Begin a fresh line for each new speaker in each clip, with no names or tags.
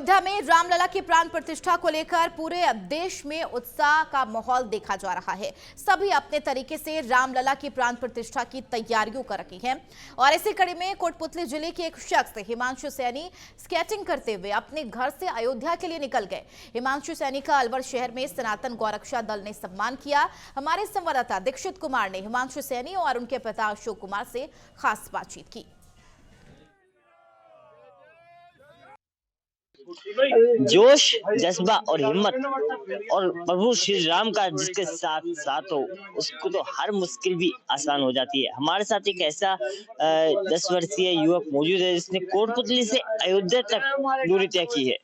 अयोध्या में रामलला की प्राण प्रतिष्ठा को लेकर पूरे देश में उत्साह का माहौल देखा जा रहा है। सभी अपने तरीके से रामलला की प्राण प्रतिष्ठा की तैयारियों कर रही हैं और इसी कड़ी में कोटपुतली जिले के एक शख्स हिमांशु सैनी स्केटिंग करते हुए अपने घर से अयोध्या के लिए निकल गए। हिमांशु सैनी का अलवर शहर में सनातन गौरक्षा दल ने सम्मान किया। हमारे संवाददाता दीक्षित कुमार ने हिमांशु सैनी और उनके पिता अशोक कुमार से खास बातचीत की।
जोश, जज्बा और हिम्मत और प्रभु श्री राम का जिसके साथ साथ हो उसको तो हर मुश्किल भी आसान हो जाती है। हमारे साथ एक ऐसा 10 वर्षीय युवक मौजूद है जिसने कोटपुतली से अयोध्या तक दूरी तय की है।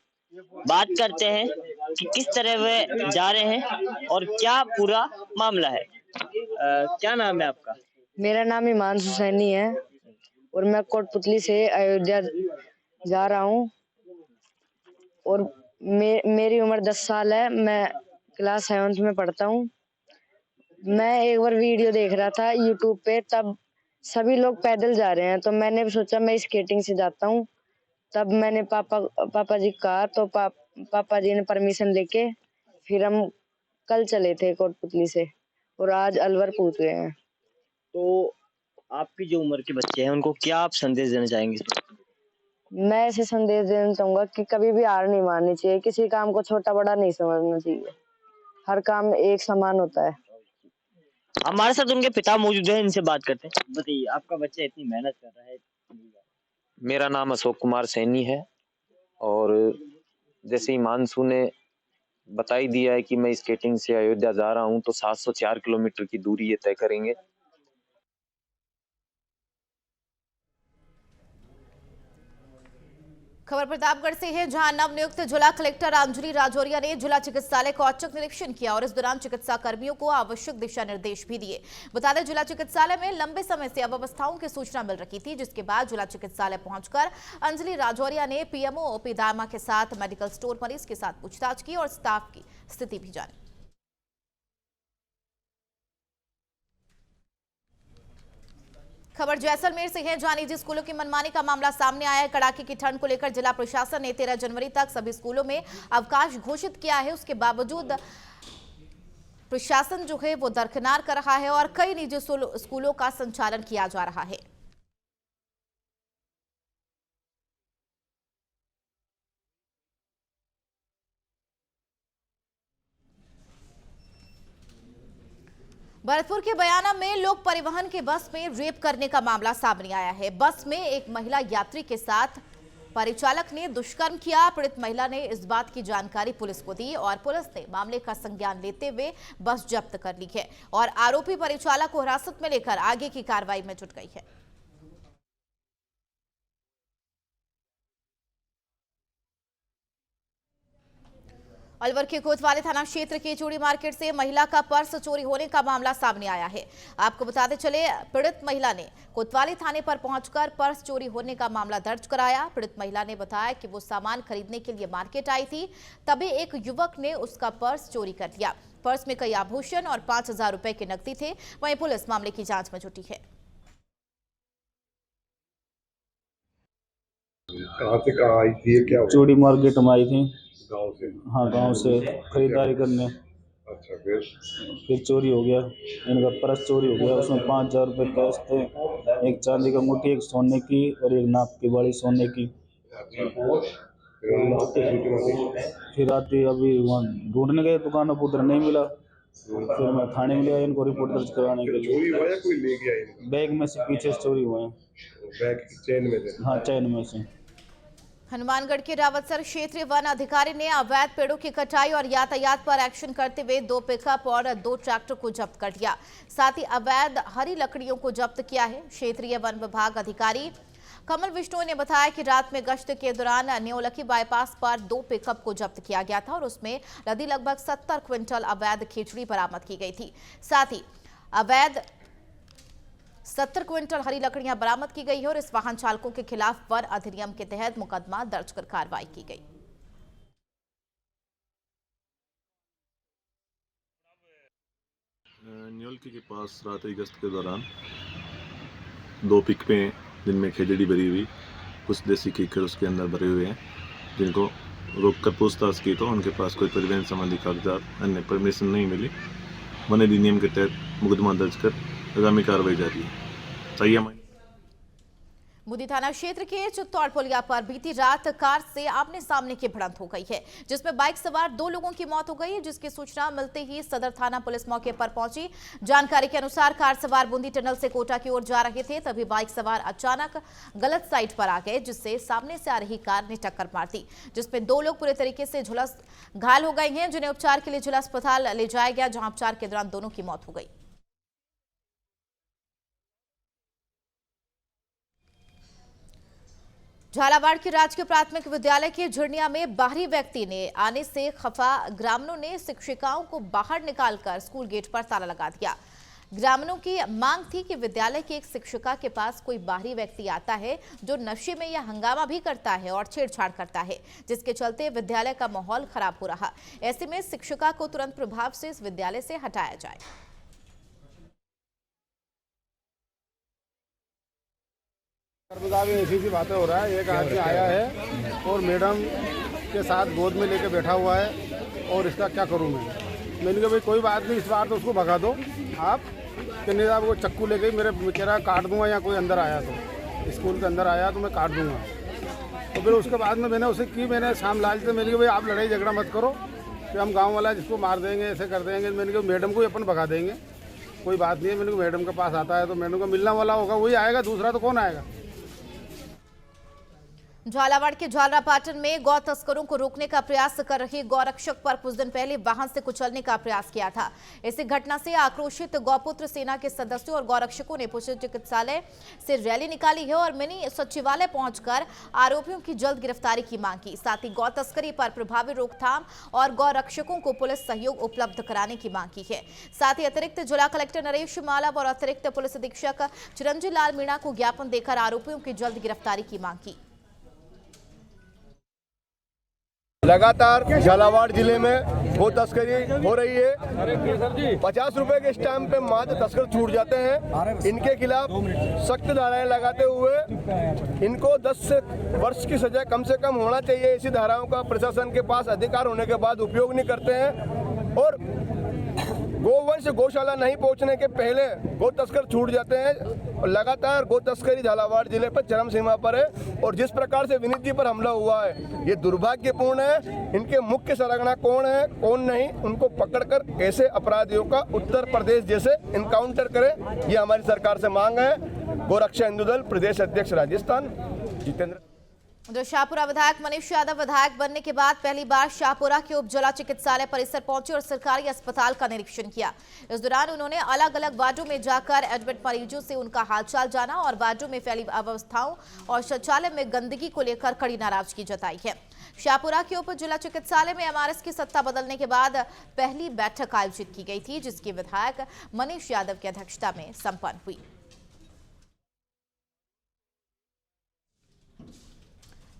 बात करते हैं कि किस तरह वे जा रहे हैं और क्या पूरा मामला है। क्या नाम है आपका?
मेरा नाम हिमांशु सैनी है और मैं कोटपुतली से अयोध्या जा रहा हूँ और मेरी उम्र 10 साल है। मैं क्लास 7th में पढ़ता हूँ। मैं एक बार वीडियो देख रहा था यूट्यूब पे, तब सभी लोग पैदल जा रहे हैं तो मैंने भी सोचा मैं स्केटिंग से जाता हूँ। तब मैंने पापा जी कहा तो पापा जी ने परमिशन लेके फिर हम कल चले थे कोटपुतली से और आज अलवर पहुंच गए हैं।
तो आपकी जो उम्र के बच्चे हैं उनको क्या आप संदेश देना चाहेंगे?
मैं ऐसे संदेश देना चाहूंगा कि कभी भी हार नहीं माननी चाहिए, किसी काम को छोटा बड़ा नहीं समझना चाहिए, हर काम एक समान होता है।
हमारे साथ उनके पिता मौजूद हैं, इनसे बात करते हैं। बताइए, आपका बच्चा इतनी मेहनत कर रहा है।
मेरा नाम अशोक कुमार सैनी है और जैसे हिमांशु ने बता ही दिया है कि मैं स्केटिंग से अयोध्या जा रहा हूं तो 704 किलोमीटर की दूरी ये तय करेंगे।
खबर प्रतापगढ़ से है, जहां नवनियुक्त जिला कलेक्टर अंजलि राजौरिया ने जिला चिकित्सालय का औचक निरीक्षण किया और इस दौरान चिकित्सा कर्मियों को आवश्यक दिशा निर्देश भी दिए। बता दें, जिला चिकित्सालय में लंबे समय से अव्यवस्थाओं की सूचना मिल रही थी, जिसके बाद जिला चिकित्सालय पहुंचकर अंजलि राजौरिया ने पीएमओ ओपी दामा के साथ मेडिकल स्टोर मरीज के साथ पूछताछ की और स्टाफ की स्थिति भी जानी। खबर जैसलमेर से है, जहां निजी स्कूलों की मनमानी का मामला सामने आया है। कड़ाके की ठंड को लेकर जिला प्रशासन ने 13 जनवरी तक सभी स्कूलों में अवकाश घोषित किया है। उसके बावजूद प्रशासन जो है वो दरकिनार कर रहा है और कई निजी स्कूलों का संचालन किया जा रहा है। भरतपुर के बयाना में लोक परिवहन के बस में रेप करने का मामला सामने आया है। बस में एक महिला यात्री के साथ परिचालक ने दुष्कर्म किया। पीड़ित महिला ने इस बात की जानकारी पुलिस को दी और पुलिस ने मामले का संज्ञान लेते हुए बस जब्त कर ली है और आरोपी परिचालक को हिरासत में लेकर आगे की कार्रवाई में जुट गई है। अलवर के कोतवाली थाना क्षेत्र के चूड़ी मार्केट से महिला का पर्स चोरी होने का मामला सामने आया है। आपको बताते चले, पीड़ित महिला ने कोतवाली थाने पर पहुंचकर पर्स चोरी होने का मामला दर्ज कराया। पीड़ित महिला ने बताया कि वो सामान खरीदने के लिए मार्केट आई थी, तभी एक युवक ने उसका पर्स चोरी कर लिया। पर्स में कई आभूषण और 5000 रुपए के नकदी थे। वहीं पुलिस मामले की जांच में जुटी है।
कहाँ से कहाँ आई थी, क्या हुआ?
चूड़ी मार्केट में आई थी।
गाँव से?
हाँ, गांव से खरीदारी करने।
अच्छा, फिर
चोरी हो गया। इनका पर्स चोरी हो गया, उसमें 5000 रुपये कैश थे, एक चांदी का मुट्ठी, एक सोने की और एक नाप की बड़ी सोने की। फिर रात अभी वहाँ ढूंढने गए दुकानों पर, उधर नहीं मिला। फिर मैं थाने में लिया इनको रिपोर्ट दर्ज कराने के लिए।
चोरी हुआ या कोई ले गया इनको?
बैग में से पीछे से चोरी हुए हैं।
बैग की चेन में से?
हाँ, चैन में से।
हनुमानगढ़ के रावतसर क्षेत्रीय वन अधिकारी ने अवैध पेड़ों की कटाई और यातायात पर एक्शन करते हुए 2 पिकअप और 2 ट्रैक्टर को जब्त कर लिया। साथ ही अवैध हरी लकड़ियों को जब्त किया है। क्षेत्रीय वन विभाग अधिकारी कमल विष्णु ने बताया कि रात में गश्त के दौरान न्योलखी बाईपास पर 2 पिकअप को जब्त किया गया था और उसमें लदी लगभग 70 क्विंटल अवैध खिचड़ी बरामद की गई थी। साथ ही अवैध 70 क्विंटल हरी लकड़ियां बरामद की गई है और इस वाहन चालकों के खिलाफ वन अधिनियम के तहत मुकदमा दर्ज कर कार्रवाई की गई।
न्योलकी के पास रात्रि गश्त के दौरान 2 पिकअपें जिनमें खिचड़ी भरी हुई, कुछ देसी कीकर उसके अंदर भरे हुए हैं, जिनको रोककर पूछताछ की तो उनके पास कोई परिवहन संबंधी कागजात अन्य परमिशन नहीं मिली। वन अधिनियम के तहत मुकदमा दर्ज कर आगामी कार्रवाई जारी है। चाहिए
मुदी थाना क्षेत्र के चित्तौड़ पुलिया पर बीती रात कार से आमने सामने की भिड़ंत हो गई है, जिसमें बाइक सवार 2 लोगों की मौत हो गई, जिसकी सूचना मिलते ही सदर थाना पुलिस मौके पर पहुंची। जानकारी के अनुसार कार सवार बूंदी टनल से कोटा की ओर जा रहे थे, तभी बाइक सवार अचानक गलत साइड पर आ गए, जिससे सामने से आ रही कार ने टक्कर मार दी, जिसमें 2 लोग पूरे तरीके से झुलस घायल हो गए हैं, जिन्हें उपचार के लिए जिला अस्पताल ले जाया गया, जहां उपचार के दौरान दोनों की मौत हो गई। झालावाड़ के राजकीय प्राथमिक विद्यालय के झुरनिया में बाहरी व्यक्ति ने आने से खफा ग्रामीणों ने शिक्षिकाओं को बाहर निकालकर स्कूल गेट पर ताला लगा दिया। ग्रामीणों की मांग थी कि विद्यालय की एक शिक्षिका के पास कोई बाहरी व्यक्ति आता है जो नशे में या हंगामा भी करता है और छेड़छाड़ करता है, जिसके चलते विद्यालय का माहौल खराब हो रहा। ऐसे में शिक्षिका को तुरंत प्रभाव से इस विद्यालय से हटाया जाए।
ऐसी सी बातें हो रहा है। एक आदमी आया है और मैडम के साथ गोद में लेके बैठा हुआ है और इसका क्या करूं मैंने कहा भाई कोई बात नहीं, इस बार तो उसको भगा दो आप। कहने साहब वो चक्कू ले गई, मेरे कह रहा काट दूंगा, या कोई अंदर आया तो स्कूल के अंदर आया तो मैं काट दूंगा। तो फिर उसके बाद में मैंने उसे की, मैंने शाम लाल से मैंने कहा भाई आप लड़ाई झगड़ा मत करो कि हम गाँव वाला जिसको मार देंगे, ऐसे कर देंगे। मैंने कहा मैडम को ही अपन भगा देंगे, कोई बात नहीं है। मैंने कहा मैडम के पास आता है तो मैडम को मिलने वाला होगा वही आएगा, दूसरा तो कौन आएगा।
झालावाड़ के झालरापाटन में गौ तस्करों को रोकने का प्रयास कर रहे गौरक्षक पर कुछ दिन पहले वाहन से कुचलने का प्रयास किया था। इसी घटना से आक्रोशित गौपुत्र सेना के सदस्यों और गौरक्षकों ने पशु चिकित्सालय से रैली निकाली है और मिनी सचिवालय पहुंचकर आरोपियों की जल्द गिरफ्तारी की मांग की। साथ ही गौ तस्करी पर प्रभावी रोकथाम और गौरक्षकों को पुलिस सहयोग उपलब्ध कराने की मांग की है। साथ ही अतिरिक्त जिला कलेक्टर नरेश मालव और अतिरिक्त पुलिस अधीक्षक चिरंजीव लाल मीणा को ज्ञापन देकर आरोपियों की जल्द गिरफ्तारी की मांग की।
लगातार झालावाड़ जिले में गो तस्करी हो रही है। 50 रुपए के स्टैम्प पे मात्र तस्कर छूट जाते हैं। इनके खिलाफ सख्त धाराएं लगाते हुए इनको 10 वर्ष की सजा कम से कम होना चाहिए। इसी धाराओं का प्रशासन के पास अधिकार होने के बाद उपयोग नहीं करते हैं और गोवंश गौशाला नहीं पहुंचने के पहले गो तस्कर छूट जाते हैं। और लगातार गो तस्करी झालावाड़ जिले पर चरम सीमा पर है और जिस प्रकार से विनीत जी पर हमला हुआ है ये दुर्भाग्यपूर्ण है। इनके मुख्य सरगना कौन है कौन नहीं, उनको पकड़कर ऐसे अपराधियों का उत्तर प्रदेश जैसे इनकाउंटर करे, ये हमारी सरकार से मांग है। गोरक्षा हिंदू दल प्रदेश अध्यक्ष राजस्थान जितेंद्र।
उधर शाहपुरा विधायक मनीष यादव विधायक बनने के बाद पहली बार शाहपुरा के उप जिला चिकित्सालय परिसर पहुंचे और सरकारी अस्पताल का निरीक्षण किया। इस दौरान उन्होंने अलग अलग वार्डों में जाकर एडमिट मरीजों से उनका हालचाल जाना और वार्डों में फैली अव्यवस्थाओं और शौचालय में गंदगी को लेकर कड़ी नाराजगी जताई है। शाहपुरा के उप जिला चिकित्सालय में एमआरएस की सत्ता बदलने के बाद पहली बैठक आयोजित की गई थी, जिसकी विधायक मनीष यादव की अध्यक्षता में संपन्न हुई।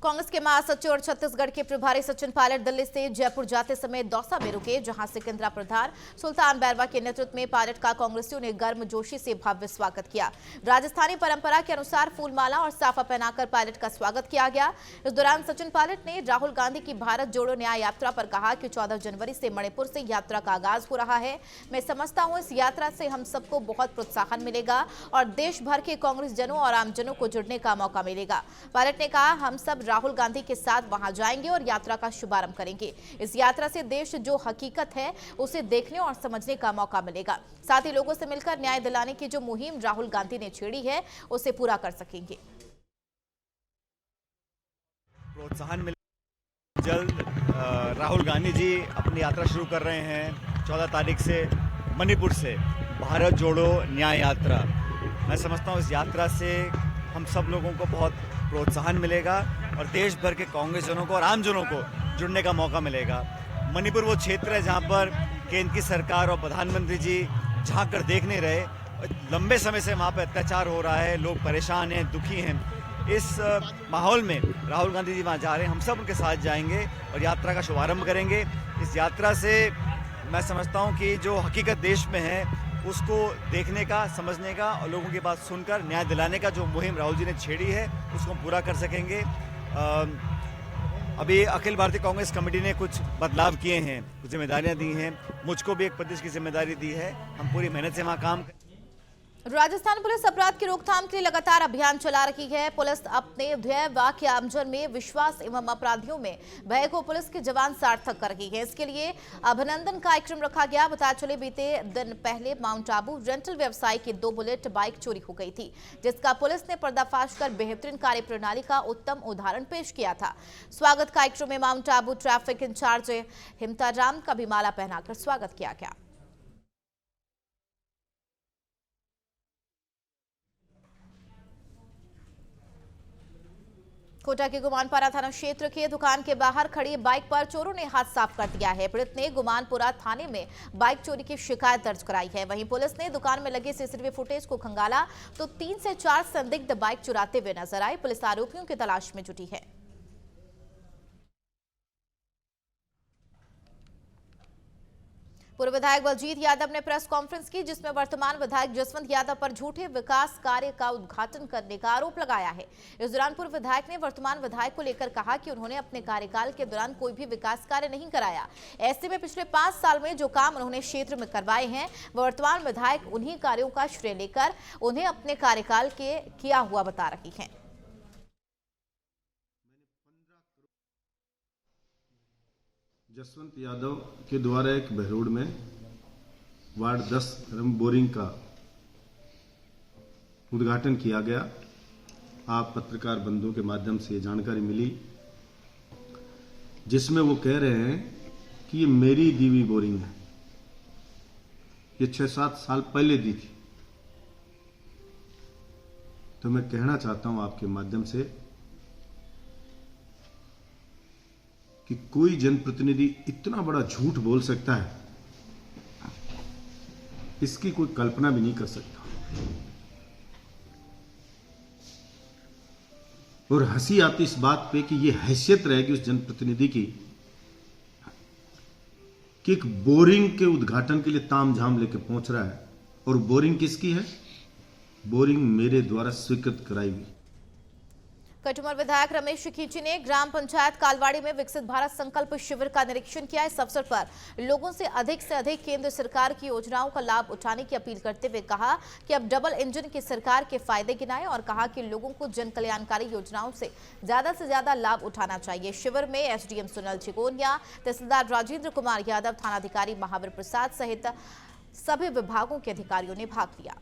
कांग्रेस के महासचिव और छत्तीसगढ़ के प्रभारी सचिन पायलट दिल्ली से जयपुर जाते समय दौसा में रुके, जहां सिकंदरा प्रधान सुल्तान बैरवा के नेतृत्व में पायलट का कांग्रेसियों ने गर्मजोशी से भव्य स्वागत किया। राजस्थानी परंपरा के अनुसार फूलमाला और साफा पहनाकर पायलट का स्वागत किया गया। इस दौरान सचिन पायलट ने राहुल गांधी की भारत जोड़ो न्याय यात्रा पर कहा कि 14 जनवरी से मणिपुर से यात्रा का आगाज हो रहा है। मैं समझता हूं इस यात्रा से हम सबको बहुत प्रोत्साहन मिलेगा और देश भर के कांग्रेस जनों और आमजनों को जुड़ने का मौका मिलेगा। पायलट ने कहा हम सब राहुल गांधी के साथ वहां जाएंगे और यात्रा का शुभारंभ करेंगे। इस यात्रा से देश जो हकीकत है उसे देखने और समझने का मौका मिलेगा। साथ ही लोगों से मिलकर न्याय दिलाने की जो मुहिम राहुल गांधी ने छेड़ी है उसे पूरा कर सकेंगे।
प्रोत्साहन मिले जल्द राहुल गांधी जी अपनी यात्रा शुरू कर रहे हैं 14 तारीख से मणिपुर से भारत जोड़ो न्याय यात्रा। मैं समझता हूँ इस यात्रा से हम सब लोगों को बहुत प्रोत्साहन मिलेगा और देश भर के कांग्रेस जनों को और आम जनों को जुड़ने का मौका मिलेगा। मणिपुर वो क्षेत्र है जहां पर केंद्र की सरकार और प्रधानमंत्री जी झांक कर देख नहीं रहे। लंबे समय से वहां पर अत्याचार हो रहा है, लोग परेशान हैं, दुखी हैं। इस माहौल में राहुल गांधी जी वहाँ जा रहे हैं, हम सब उनके साथ जाएंगे और यात्रा का शुभारंभ करेंगे। इस यात्रा से मैं समझता हूँ कि जो हकीकत देश में है उसको देखने का, समझने का और लोगों की बात सुनकर न्याय दिलाने का जो मुहिम राहुल जी ने छेड़ी है उसको हम पूरा कर सकेंगे। अभी अखिल भारतीय कांग्रेस कमेटी ने कुछ बदलाव किए हैं, कुछ जिम्मेदारियां दी हैं। मुझको भी एक प्रदेश की जिम्मेदारी दी है। हम पूरी मेहनत से वहाँ काम।
राजस्थान पुलिस अपराध की रोकथाम के लिए लगातार अभियान चला रही है। पुलिस अपने ध्येय वाक्य आमजन में विश्वास एवं अपराधियों में भय को पुलिस के जवान सार्थक कर रही है। इसके लिए अभिनंदन कार्यक्रम रखा गया। बता चले बीते दिन पहले माउंट आबू रेंटल व्यवसायी की 2 बुलेट बाइक चोरी हो गई थी, जिसका पुलिस ने पर्दाफाश कर बेहतरीन कार्यप्रणाली का उत्तम उदाहरण पेश किया था। स्वागत कार्यक्रम में माउंट आबू ट्रैफिक इंचार्ज हिमताराम का भी माला पहनाकर स्वागत किया गया। कोटा के गुमानपुरा थाना क्षेत्र के दुकान के बाहर खड़ी बाइक पर चोरों ने हाथ साफ कर दिया है। पीड़ित ने गुमानपुरा थाने में बाइक चोरी की शिकायत दर्ज कराई है। वहीं पुलिस ने दुकान में लगे सीसीटीवी फुटेज को खंगाला तो 3 से 4 संदिग्ध बाइक चुराते हुए नजर आए। पुलिस आरोपियों की तलाश में जुटी है। पूर्व विधायक बलजीत यादव ने प्रेस कॉन्फ्रेंस की, जिसमें वर्तमान विधायक जसवंत यादव पर झूठे विकास कार्य का उद्घाटन करने का आरोप लगाया है। इस दौरान पूर्व विधायक ने वर्तमान विधायक को लेकर कहा कि उन्होंने अपने कार्यकाल के दौरान कोई भी विकास कार्य नहीं कराया। ऐसे में पिछले 5 साल में जो काम उन्होंने क्षेत्र में करवाए हैं, वर्तमान विधायक उन्हीं कार्यों का श्रेय लेकर उन्हें अपने कार्यकाल के किया हुआ बता रही है।
जसवंत यादव के द्वारा एक बहरोड में वार्ड 10 बोरिंग का उद्घाटन किया गया। आप पत्रकार बंधुओं के माध्यम से ये जानकारी मिली, जिसमें वो कह रहे हैं कि ये मेरी दी हुई बोरिंग है, ये 6-7 साल पहले दी थी। तो मैं कहना चाहता हूं आपके माध्यम से कि कोई जनप्रतिनिधि इतना बड़ा झूठ बोल सकता है, इसकी कोई कल्पना भी नहीं कर सकता। और हंसी आती इस बात पे कि ये हैसियत रहेगी उस जनप्रतिनिधि की कि एक बोरिंग के उद्घाटन के लिए तामझाम लेके पहुंच रहा है। और बोरिंग किसकी है? बोरिंग मेरे द्वारा स्वीकृत कराई हुई।
कटुमर विधायक रमेश खींची ने ग्राम पंचायत कालवाड़ी में विकसित भारत संकल्प शिविर का निरीक्षण किया। इस अवसर पर लोगों से अधिक केंद्र सरकार की योजनाओं का लाभ उठाने की अपील करते हुए कहा कि अब डबल इंजन की सरकार के फायदे गिनाए और कहा कि लोगों को जन कल्याणकारी योजनाओं से ज्यादा लाभ उठाना चाहिए। शिविर में एसडीएम सुनील चिकोनिया, तहसीलदार राजेंद्र कुमार यादव, थानाधिकारी महावीर प्रसाद सहित सभी विभागों के अधिकारियों ने भाग लिया।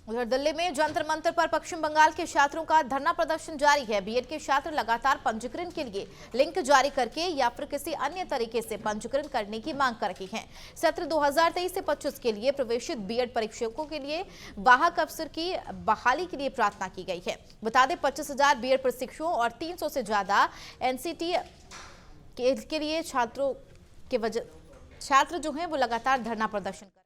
उधर दिल्ली में जंतर मंतर पर पश्चिम बंगाल के छात्रों का धरना प्रदर्शन जारी है। बीएड के छात्र लगातार पंजीकरण के लिए लिंक जारी करके या फिर किसी अन्य तरीके से पंजीकरण करने की मांग कर रही हैं। सत्र 2023 से 25 के लिए प्रवेशित बीएड परीक्षकों के लिए वाहक अफसर की बहाली के लिए प्रार्थना की गई है। बता दें 25,000 बीएड प्रशिक्षुओं और 300 से ज्यादा एनसीटी के लिए छात्र जो हैं वो लगातार धरना प्रदर्शन कर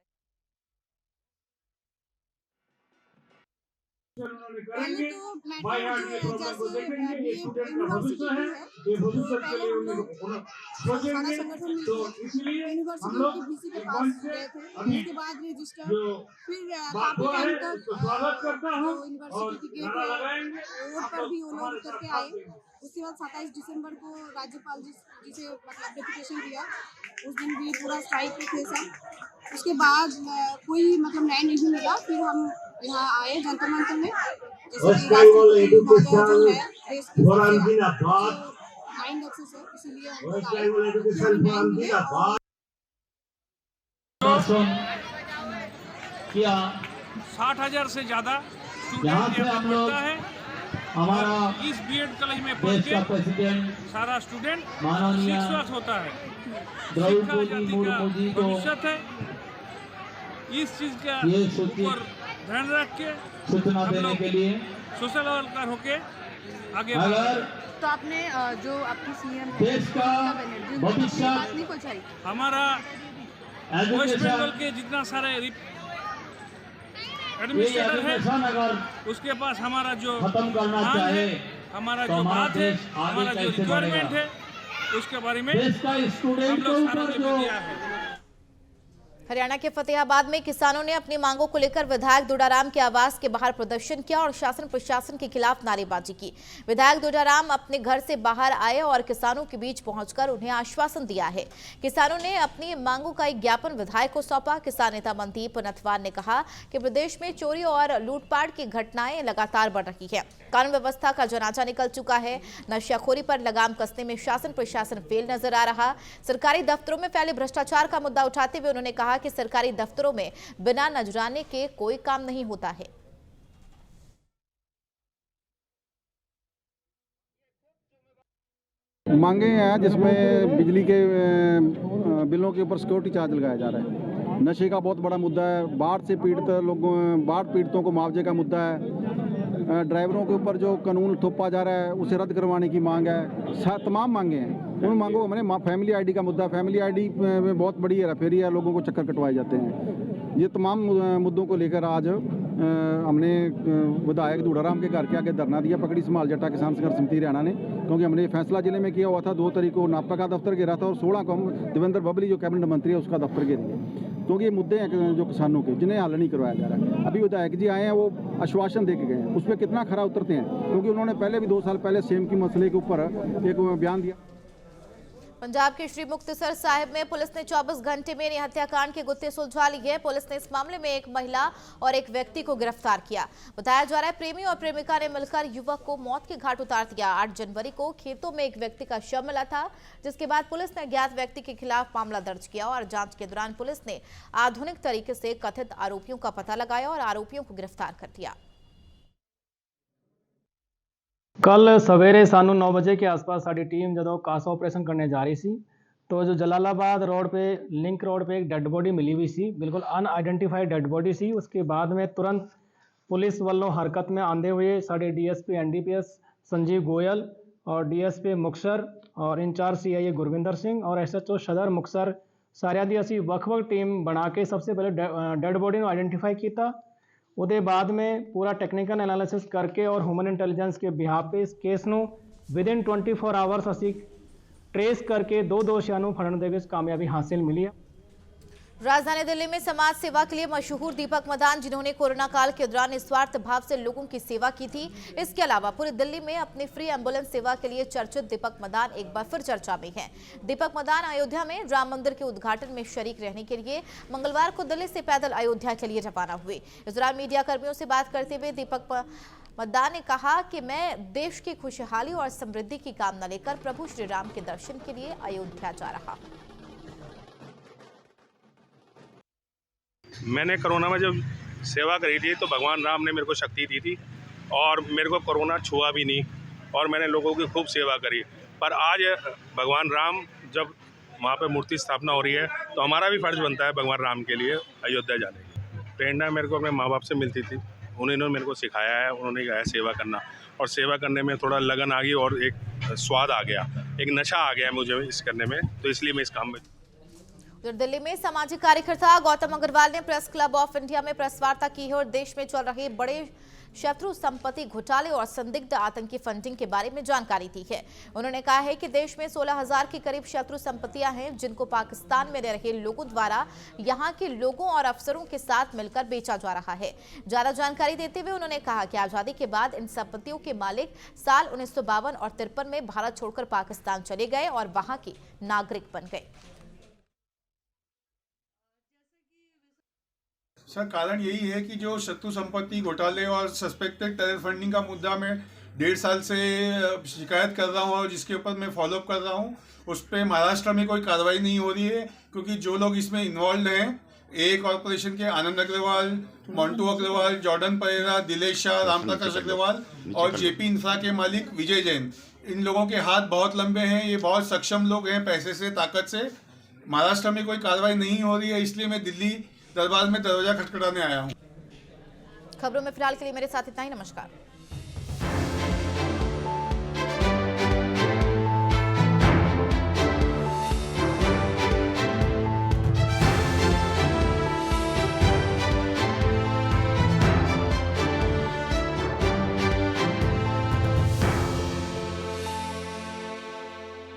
पहले तो मैट्रिक जैसे यूनिवर्सिटी है, तो पहले हम लोग सारा संगठन मिलकर यूनिवर्सिटी के डीसी के पास गए थे। उसके बाद रजिस्टर, फिर काफी टाइम तक यूनिवर्सिटी के रोड पर भी वो लोग करके आए। उसके बाद 27 दिसंबर को राज्यपाल जी से मतलब डेपुटेशन दिया, उस दिन भी पूरा स्ट्राइक पे थे सब। उसके बाद कोई मतलब न्याय नहीं मिला, फिर हम यहाँ आए जनता मंत्र में, जैसे कि राष्ट्रपति महोदय जो है देश की माइंड एक्सेस है, इसीलिए हम लोग
किया। 60,000 से ज्यादा स्टूडेंट यहाँ पढ़ता है। हमारा इस बीएड कॉलेज में पढ़ के सारा स्टूडेंट शिक्षित होता है। शिक्षा जाति का भविष्य है। इस चीज का ऊपर ध्यान रख के सूचना देने के लिए सोशल वर्कर होके आगे
तो आपने जो आपकी सीएम
देश का भविष्य
नहीं पहुंचाई।
हमारा वेस्ट बंगाल के जितना सारे एडमिनिस्ट्रेटर है, उसके पास हमारा जो
खत्म करना चाहे,
हमारा जो बात है, हमारा जो रिक्वायरमेंट है, उसके बारे में हम लोग सारा दिया है।
हरियाणा के फतेहाबाद में किसानों ने अपनी मांगों को लेकर विधायक दुडाराम के आवास के बाहर प्रदर्शन किया और शासन प्रशासन के खिलाफ नारेबाजी की। विधायक दुडाराम अपने घर से बाहर आए और किसानों के बीच पहुंचकर उन्हें आश्वासन दिया है। किसानों ने अपनी मांगों का एक ज्ञापन विधायक को सौंपा। किसान नेता मनदीप नथवार ने कहा कि प्रदेश में चोरी और लूटपाट की घटनाएं लगातार बढ़ रही है। कानून व्यवस्था का जनाजा निकल चुका है। नशाखोरी पर लगाम कसने में शासन प्रशासन फेल नजर आ रहा। सरकारी दफ्तरों में फैले भ्रष्टाचार का मुद्दा उठाते हुए उन्होंने कहा कि सरकारी दफ्तरों में बिना नजराने के कोई काम नहीं होता है।
मांगे हैं जिसमें बिजली के बिलों के ऊपर सिक्योरिटी चार्ज लगाया जा रहा है। नशे का बहुत बड़ा मुद्दा है। बाढ़ से पीड़ित लोगों, बाढ़ पीड़ितों को मुआवजे का मुद्दा है। ड्राइवरों के ऊपर जो कानून थोपा जा रहा है उसे रद्द करवाने की मांग है। तमाम मांगे हैं। उन मांगों को मैंने फैमिली आईडी का मुद्दा, फैमिली आईडी में बहुत बड़ी हेराफेरी है, लोगों को चक्कर कटवाए जाते हैं। ये तमाम मुद्दों को लेकर आज हमने विधायक दुडाराम के घर के आगे धरना दिया, पकड़ी समाल जट्टा किसान संघर्ष समिति हरियाणा ने, क्योंकि हमने फैसला जिले में किया हुआ था। 2 तारीख को नापा का दफ्तर घेरा था और 16 को हम देवेंद्र बबली जो कैबिनेट मंत्री है उसका दफ्तर घेरेंगे, क्योंकि ये मुद्दे हैं जो किसानों के, जिन्हें हल नहीं करवाया जा रहा है। अभी विधायक जी आए हैं, वो आश्वासन दे के गए हैं, उस पर कितना खरा उतरते हैं, क्योंकि उन्होंने पहले भी 2 साल पहले सेम की मसले के ऊपर एक बयान दिया।
पंजाब के श्री मुक्तसर साहिब में पुलिस ने 24 घंटे में हत्याकांड के गुत्थे सुलझा लिए हैं। पुलिस ने इस मामले में एक महिला और एक व्यक्ति को गिरफ्तार किया। बताया जा रहा है प्रेमी और प्रेमिका ने मिलकर युवक को मौत के घाट उतार दिया। 8 जनवरी को खेतों में एक व्यक्ति का शव मिला था, जिसके बाद पुलिस ने अज्ञात व्यक्ति के खिलाफ मामला दर्ज किया और जांच के दौरान पुलिस ने आधुनिक तरीके से कथित आरोपियों का पता लगाया और आरोपियों को गिरफ्तार कर दिया।
ਕੱਲ ਸਵੇਰੇ ਸਾਨੂੰ 9 ਵਜੇ के आसपास साड़ी टीम ਜਦੋਂ कासा ऑपरेशन करने जा रही सी, तो जो जलालाबाद रोड पे लिंक रोड पे एक डेड बॉडी मिली हुई सी, बिल्कुल अनआइडेंटिफाइड डेड बॉडी सी। उसके बाद में तुरंत पुलिस वालों हरकत में आंदे हुए साढ़े DSP NDPS संजीव गोयल और DSP मुक्तसर और इंचार्ज CIA गुरविंदर सिंह और SHO सदर मुक्तसर सारिया दी असी ਵੱਖ-ਵੱਖ टीम बना के सबसे पहले डेड बॉडी ਨੂੰ आइडेंटिफाई किया। ਉਹਦੇ ਬਾਅਦ में पूरा टेक्निकल एनालिसिस करके और ह्यूमन इंटैलीजेंस के बिहाफ पे इस केस ਨੂੰ विदिन 24 आवर्स ਅਸੀਂ ट्रेस करके 2 ਦੋਸ਼ੀਆਂ ਨੂੰ ਫੜਨ ਦੇ ਵਿੱਚ कामयाबी हासिल मिली है।
राजधानी दिल्ली में समाज सेवा के लिए मशहूर दीपक मदान, जिन्होंने कोरोना काल के दौरान निस्वार्थ भाव से लोगों की सेवा की थी। इसके अलावा पूरी दिल्ली में अपनी फ्री एम्बुलेंस सेवा के लिए चर्चित दीपक मदान एक बार फिर चर्चा में हैं। दीपक मदान अयोध्या में राम मंदिर के उद्घाटन में शरीक रहने के लिए मंगलवार को दिल्ली से पैदल अयोध्या के लिए रवाना हुए। इस दौरान मीडिया कर्मियों से बात करते हुए दीपक मदान ने कहा कि मैं देश की खुशहाली और समृद्धि की कामना लेकर प्रभु श्री राम के दर्शन के लिए अयोध्या जा रहा हूँ।
मैंने कोरोना में जब सेवा करी थी तो भगवान राम ने मेरे को शक्ति दी थी और मेरे को कोरोना छुआ भी नहीं और मैंने लोगों की खूब सेवा करी। पर आज भगवान राम जब वहाँ पे मूर्ति स्थापना हो रही है तो हमारा भी फर्ज बनता है भगवान राम के लिए अयोध्या जाने की। प्रेरणा मेरे को अपने माँ बाप से मिलती थी, उन्होंने मेरे को सिखाया है, उन्होंने कहा है सेवा करना, और सेवा करने में थोड़ा लगन आ गई और एक स्वाद आ गया, एक नशा आ गया मुझे इस करने में, तो इसलिए मैं इस काम में।
दिल्ली में सामाजिक कार्यकर्ता गौतम अग्रवाल ने प्रेस क्लब ऑफ इंडिया में प्रेस वार्ता की है और देश में चल रहे बड़े शत्रु संपत्ति घोटाले और संदिग्ध आतंकी फंडिंग के बारे में जानकारी दी है। उन्होंने कहा है कि देश में 16,000 के करीब शत्रु संपत्तियां हैं, जिनको पाकिस्तान में रह रहे लोगों द्वारा यहां के लोगों और अफसरों के साथ मिलकर बेचा जा रहा है। ज्यादा जानकारी देते हुए उन्होंने कहा कि आजादी के बाद इन संपत्तियों के मालिक साल 1952 और 53 में भारत छोड़कर पाकिस्तान चले गए और वहां के नागरिक बन गए।
सर, कारण यही है कि जो शत्रु संपत्ति घोटाले और सस्पेक्टेड टेरर फंडिंग का मुद्दा मैं 1.5 साल से शिकायत कर रहा हूँ और जिसके ऊपर मैं फॉलोअप कर रहा हूँ, उस पर महाराष्ट्र में कोई कार्रवाई नहीं हो रही है, क्योंकि जो लोग इसमें इन्वॉल्व हैं, ए कॉरपोरेशन के आनंद अग्रवाल, मोंटू अग्रवाल, जॉर्डन परेरा, दिलेश शाह, रामप्रकाश अग्रवाल और जेपी इंफ्रा के मालिक विजय जैन, इन लोगों के हाथ बहुत लंबे हैं, ये बहुत सक्षम लोग हैं पैसे से, ताकत से। महाराष्ट्र में कोई कार्रवाई नहीं हो रही है, इसलिए मैं दिल्ली दरबार में दरवाजा खटखटाने आया हूँ।
खबरों में फिलहाल के लिए मेरे साथ इतना ही। नमस्कार।